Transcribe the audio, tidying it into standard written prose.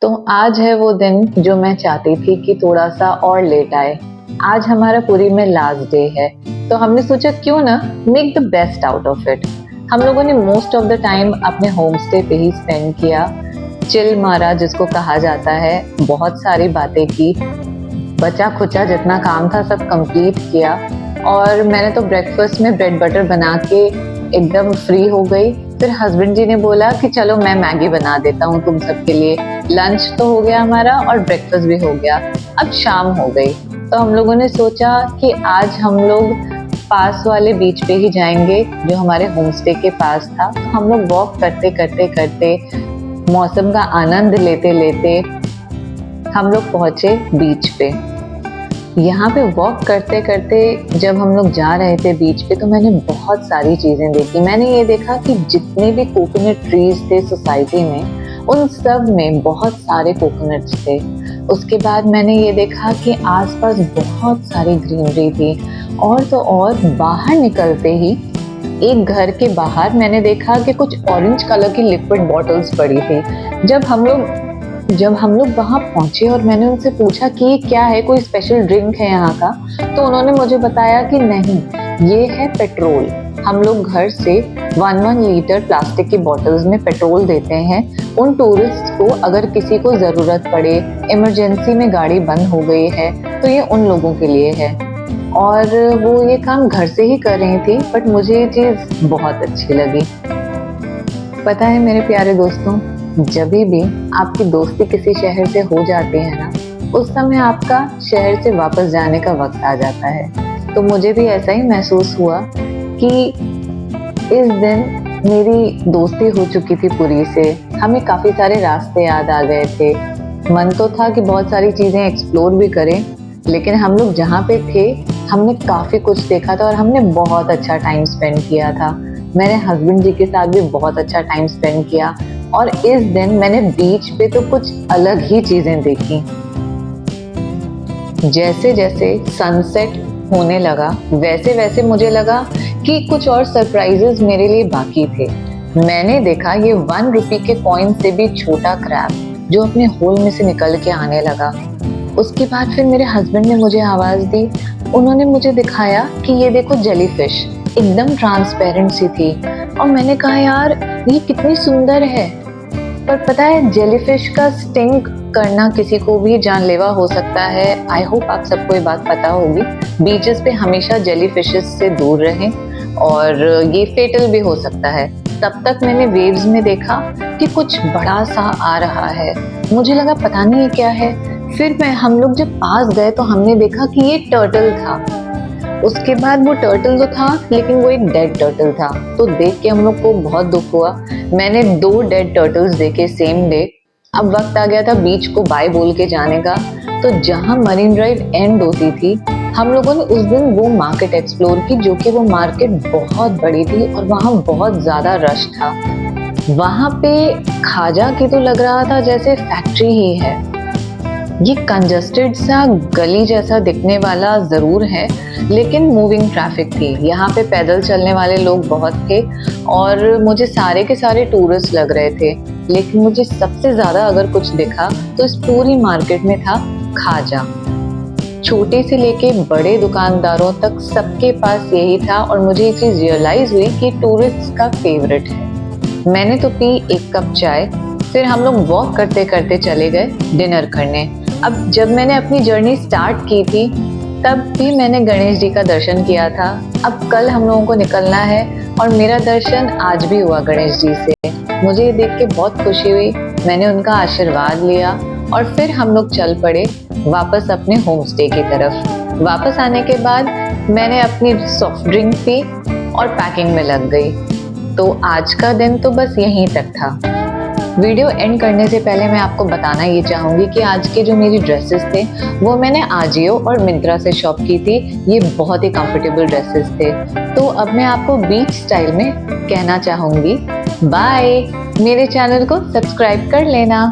तो आज है वो दिन जो मैं चाहती थी कि थोड़ा सा और लेट आए। आज हमारा पुरी में लास्ट डे है, तो हमने सोचा क्यों ना make the best out of it. हम लोगों ने मोस्ट ऑफ द टाइम अपने होम स्टे पे ही स्पेंड किया, चिल मारा जिसको कहा जाता है, बहुत सारी बातें की, बचा खुचा जितना काम था सब कंप्लीट किया। और मैंने तो ब्रेकफास्ट में ब्रेड बटर बना के एकदम फ्री हो गई। फिर हस्बैंड जी ने बोला कि चलो मैं मैगी बना देता हूँ तुम सबके लिए। लंच तो हो गया हमारा और ब्रेकफास्ट भी हो गया। अब शाम हो गई तो हम लोगों ने सोचा कि आज हम लोग पास वाले बीच पे ही जाएंगे जो हमारे होम स्टे के पास था। तो हम लोग वॉक करते करते करते मौसम का आनंद लेते लेते हम लोग पहुंचे बीच पे। यहाँ पे वॉक करते करते जब हम लोग जा रहे थे बीच पे तो मैंने बहुत सारी चीज़ें देखी। मैंने ये देखा कि जितने भी कोकोनट ट्रीज थे सोसाइटी में उन सब में बहुत सारे कोकोनट्स थे। उसके बाद मैंने ये देखा कि आसपास बहुत सारी ग्रीनरी थी। और तो और बाहर निकलते ही एक घर के बाहर मैंने देखा कि कुछ ऑरेंज कलर की लिक्विड बॉटल्स पड़ी थी। जब हम लोग वहाँ पहुंचे और मैंने उनसे पूछा कि ये क्या है, कोई स्पेशल ड्रिंक है यहाँ का, तो उन्होंने मुझे बताया कि नहीं, ये है पेट्रोल। हम लोग घर से 1 लीटर प्लास्टिक की बॉटल्स में पेट्रोल देते हैं उन टूरिस्ट को, अगर किसी को ज़रूरत पड़े, इमरजेंसी में गाड़ी बंद हो गई है तो ये उन लोगों के लिए है। और वो ये काम घर से ही कर रही थी, बट मुझे ये चीज़ बहुत अच्छी लगी। पता है मेरे प्यारे दोस्तों, जब भी आपकी दोस्ती किसी शहर से हो जाती है ना, उस समय आपका शहर से वापस जाने का वक्त आ जाता है। तो मुझे भी ऐसा ही महसूस हुआ कि इस दिन मेरी दोस्ती हो चुकी थी पुरी से। हमें काफ़ी सारे रास्ते याद आ गए थे। मन तो था कि बहुत सारी चीज़ें एक्सप्लोर भी करें, लेकिन हम लोग जहाँ पे थे हमने काफ़ी कुछ देखा था और हमने बहुत अच्छा टाइम स्पेंड किया था। मैंने हस्बैंड जी के साथ भी बहुत अच्छा टाइम स्पेंड किया। और इस दिन मैंने बीच पे तो कुछ अलग ही चीजें देखी। जैसे जैसे सनसेट होने लगा वैसे वैसे मुझे लगा कि कुछ और सरप्राइजेस मेरे लिए बाकी थे। मैंने देखा ये 1 रुपए के कॉइन से भी छोटा क्रैब जो अपने होल में से निकल के आने लगा। उसके बाद फिर मेरे हस्बैंड ने मुझे आवाज दी। उन्होंने मुझे दिखाया कि ये देखो जेलीफिश एकदम ट्रांसपेरेंट सी थी। और मैंने कहा यार ये कितनी सुंदर है। पर पता है जेलीफिश का स्टिंग करना किसी को भी जानलेवा हो सकता है। आई होप आप सबको ये बात पता होगी। बीचेस पे हमेशा जेलीफिशेस से दूर रहें और ये फेटल भी हो सकता है। तब तक मैंने वेव्स में देखा कि कुछ बड़ा सा आ रहा है। मुझे लगा पता नहीं ये क्या है। फिर हम लोग जब पास गए तो हमने देखा कि ये टर्टल था। उसके बाद वो टर्टल तो था लेकिन वो एक डेड टर्टल था। तो देख के हम लोग को बहुत दुख हुआ। मैंने 2 डेड टर्टल्स देखे सेम डे। अब वक्त आ गया था बीच को बाय बोल के जाने का। तो जहाँ मरीन ड्राइव एंड होती थी हम लोगों ने उस दिन वो मार्केट एक्सप्लोर की, जो कि वो मार्केट बहुत बड़ी थी और वहाँ बहुत ज़्यादा रश था। वहाँ पे खाजा की तो लग रहा था जैसे फैक्ट्री ही है। ये कंजस्टेड सा गली जैसा दिखने वाला ज़रूर है, लेकिन मूविंग ट्रैफिक थी। यहाँ पे पैदल चलने वाले लोग बहुत थे और मुझे सारे के सारे टूरिस्ट लग रहे थे। लेकिन मुझे सबसे ज़्यादा अगर कुछ दिखा तो इस पूरी मार्केट में था खाजा। छोटे से लेके बड़े दुकानदारों तक सबके पास यही था। और मुझे ये चीज़ रियलाइज़ हुई कि टूरिस्ट का फेवरेट है। मैंने तो पी 1 कप चाय। फिर हम लोग वॉक करते करते चले गए डिनर करने। अब जब मैंने अपनी जर्नी स्टार्ट की थी तब भी मैंने गणेश जी का दर्शन किया था। अब कल हम लोगों को निकलना है और मेरा दर्शन आज भी हुआ गणेश जी से। मुझे ये देख के बहुत खुशी हुई। मैंने उनका आशीर्वाद लिया और फिर हम लोग चल पड़े वापस अपने होम स्टे की तरफ। वापस आने के बाद मैंने अपनी सॉफ्ट ड्रिंक पी और पैकिंग में लग गई। तो आज का दिन तो बस यहीं तक था। वीडियो एंड करने से पहले मैं आपको बताना ये चाहूँगी कि आज के जो मेरी ड्रेसेस थे वो मैंने आजियो और मिंत्रा से शॉप की थी। ये बहुत ही कंफर्टेबल ड्रेसेस थे। तो अब मैं आपको बीच स्टाइल में कहना चाहूँगी बाय। मेरे चैनल को सब्सक्राइब कर लेना।